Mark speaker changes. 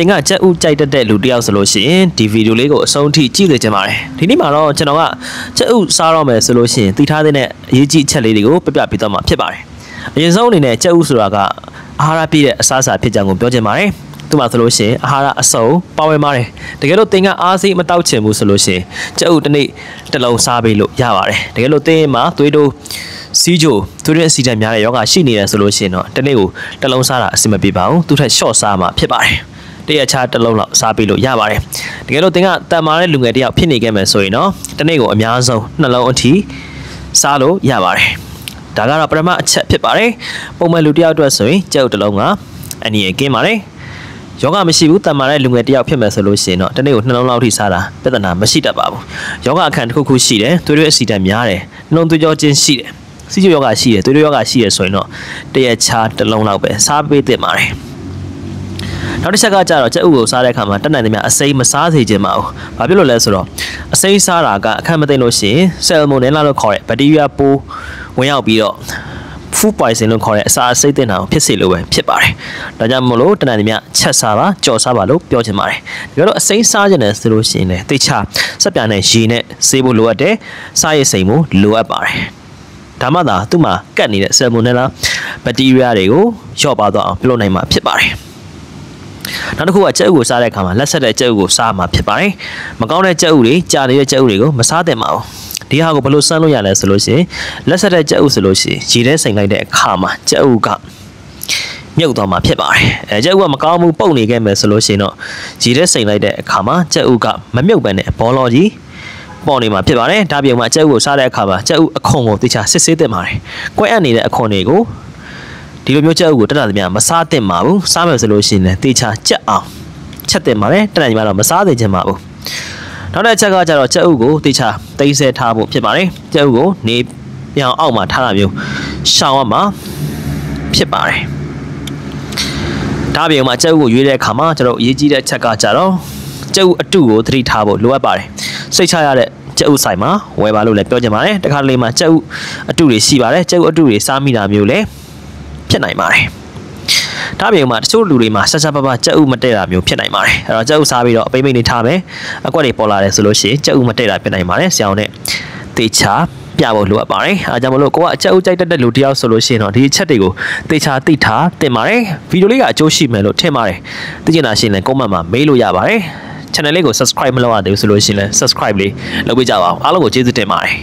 Speaker 1: တင်ကကြက်ဥကြိုက်တဲ့လူတယောက်ဆိုလို့ရှိရင်ဒီဗီဒီယိုလေးကိုအဆုံးထိကြည့်နေကြပါတယ်ဒီနေ့မှာတော့ကျွန်တော်ကကြက်ဥစားတော့မယ်ဆိုလို့ရှိရင်သိထားတဲ့အရေးကြီးချက်လေးတွေကိုပြပြပေးသွားမှာဖြစ်ပါတယ်အရင်ဆုံးအနေနဲ့ကြက်ဥဆိုတာကအာဟာရပြည့်တဲ့အစားအစာဖြစ်ကြောင်းကိုပြောချင်ပါတယ်သူမှဆိုလို့ရှိရင်အာဟာရအစုံပါဝင်ပါတယ်တကယ်လို့တင်ကအားစိတ်မတောက်ချင်ဘူးဆိုလို့ရှိရင်ကြက်ဥတစ်နေ့တစ်လုံးစားပေးလို့ရပါတယ်တကယ်လို့တင်မှာသွေးတိုးစီးချိုသွေးရင်းစီဓာတ်များတဲ့ယောဂရှိနေတယ်ဆိုလို့ရှိရင်တော့တစ်နေ့ကိုတစ်လုံးစားတာအဆင်မပြေပါဘူးသူထက် short စားမှာဖြစ်ပါတယ်တရက်ချတစ်လုံးလောက်စားပေးလို့ရပါတယ်တကယ်လို့တင်ကတန်မာတဲ့လူငယ်တယောက်ဖြစ်နေခဲ့မယ်ဆိုရင်တော့တစ်နေ့ကိုအများဆုံးနှလုံးအထိစားလို့ရပါတယ်ဒါကတော့ပထမအချက်ဖြစ်ပါတယ်ပုံမှန်လူတယောက်အတွက်ဆိုရင်ကြက်ဥတစ်လုံးကအနည်းငယ်ကင်းပါတယ်ယောဂမရှိဘူးတန်မာတဲ့လူငယ်တယောက်ဖြစ်မယ်ဆိုလို့ရှိရင်တော့တစ်နေ့ကိုနှလုံးလောက်ထိစားတာပြဿနာမရှိတတ်ပါဘူးယောဂအခန့်တစ်ခုခုရှိတယ်သွေးရင်းစီဓာတ်များတယ်နှလုံးသွေးကြောခြင်းရှိတယ်စီးချိုယောဂရှိတယ်သွေးတိုးယောဂရှိတယ်ဆိုရင်တော့တရက်ချတစ်လုံးလောက်ပဲစားပေးသင့်ပါတယ်နောက်တစ်ချက်ကကြတော့ကြက်ဥကိုစားတဲ့အခါမှာတက်နိုင်သမျှအစိမ်းမစားစေချင်ပါဘူး။ဘာဖြစ်လို့လဲဆိုတော့အစိမ်းစားတာကအခက်မသိလို့ရှိရင်ဆယ်မိုနယ်လာလို့ခေါ်တဲ့ဘက်တီးရီးယားပိုးဝင်ရောက်ပြီးတော့ food poison လို့ခေါ်တဲ့အစာအဆိပ်သင့်တာကိုဖြစ်စေလို့ပဲဖြစ်ပါတယ်။ဒါကြောင့်မို့လို့တက်နိုင်သမျှချက်စားပါကြော်စားပါလို့ပြောချင်ပါတယ်။ဒါကြောင့်အစိမ်းစားခြင်းနဲ့ဆိုလို့ရှိရင်လည်းတိတ်ချစက်ပြာနဲ့ရေနဲ့ဆေးဖို့လိုအပ်တယ်။စားရည်စိမ်ဖို့လိုအပ်ပါတယ်။ဒါမှသာသူ့မှာကတ်နေတဲ့ဆယ်မိုနယ်လာဘက်တီးရီးယားတွေကိုလျှော့ပါသွားအောင်ပြုလုပ်နိုင်မှာဖြစ်ပါတယ်။နောက်တစ်ခုကကြက်ဥကိုစားတဲ့အခါမှာလက်ဆက်တဲ့ကြက်ဥကိုစားမှာဖြစ်ပါတယ်။မကောင်းတဲ့ကြက်ဥတွေကြာနေတဲ့ကြက်ဥတွေကိုမစားသင့်ပါဘူး။ဒီဟာကိုဘယ်လိုစမ်းလို့ရလဲဆိုလို့ရှိရင်လက်ဆက်တဲ့ကြက်ဥဆိုလို့ရှိရင်ရေထဲစိမ်လိုက်တဲ့အခါမှာကြက်ဥကမြုပ်သွားမှာဖြစ်ပါတယ်။ကြက်ဥကမကောင်းဘူးပုတ်နေခဲ့မယ်ဆိုလို့ရှိရင်တော့ရေထဲစိမ်လိုက်တဲ့အခါမှာကြက်ဥကမမြုပ်ဘဲနဲ့ဘောလောကြီးပေါ်နေမှာဖြစ်ပါတယ်။ဒါပြုံမှာကြက်ဥကိုစားတဲ့အခါမှာကြက်ဥအခွန်ကိုတေချာစစ်ဆေးသင့်ပါတယ်။ကွဲအပ်နေတဲ့အခွန်တွေကိုဒီလိုမျိုးကြက်ဥကိုတက်တာသမျှမစားသင့်ပါဘူးစားမယ်ဆိုလို့ရှိရင်လည်းတေချာကြက်အောင်ချက်သင့်ပါတယ်တက်နိုင်မှာတော့မစားသင့်ချင်ပါဘူးနောက်တစ်ချက်ကကြတော့ကြက်ဥကိုတေချာတိတ်ဆဲထားဖို့ဖြစ်ပါတယ်ကြက်ဥကိုနေပြောင်အောက်မှာထားတာမျိုးရှောင်ရမှာဖြစ်ပါတယ်ဒါပြင်မှာကြက်ဥကိုရွေးတဲ့အခါမှာကျွန်တော်အရေးကြီးတဲ့ချက်ကကြတော့ကြက်ဥအတုကိုသတိထားဖို့လိုအပ်ပါတယ်စိတ်ချရတဲ့ကြက်ဥဆိုင်မှာဝယ်ပါလို့လည်းပြောချင်ပါတယ်တခါလေမှာကြက်ဥအတုတွေရှိပါတယ်ကြက်ဥအတုတွေစားမိတာမျိုးလည်းဖြစ်နိုင်ပါတယ်။ဒါပြင်မှာတချို့လူတွေမှာဆက်ဆက်ပပကြက်ဥမတည့်တာမျိုးဖြစ်နိုင်ပါတယ်။အဲ့တော့ကြက်ဥစားပြီးတော့အပိမ့်မိနေထားမယ်။အကွက်တွေပေါ်လာတယ်ဆိုလို့ရှိရင်ကြက်ဥမတည့်တာဖြစ်နိုင်ပါတယ်။ဆရာအောင်နဲ့တေချာပြဖို့လိုအပ်ပါတယ်။အားကြောင့်မလို့ကိုကအကြက်ဥကြိုက်တတ်တဲ့လူတယောက်ဆိုလို့ရှိရင်တော့ဒီအချက်တွေကိုတေချာသိထားတင်ပါတယ်။ဗီဒီယိုလေးကအကျိုးရှိမယ်လို့ထင်ပါတယ်။သိချင်တာရှိရင်လည်း comment မှာမေးလို့ရပါတယ်။ channel လေးကို subscribe မလုပ်ရသေးဘူးဆိုလို့ရှိရင်လည်း subscribe လေးလုပ်ပေးကြပါဦး။အားလုံးကိုကျေးဇူးတင်ပါတယ်။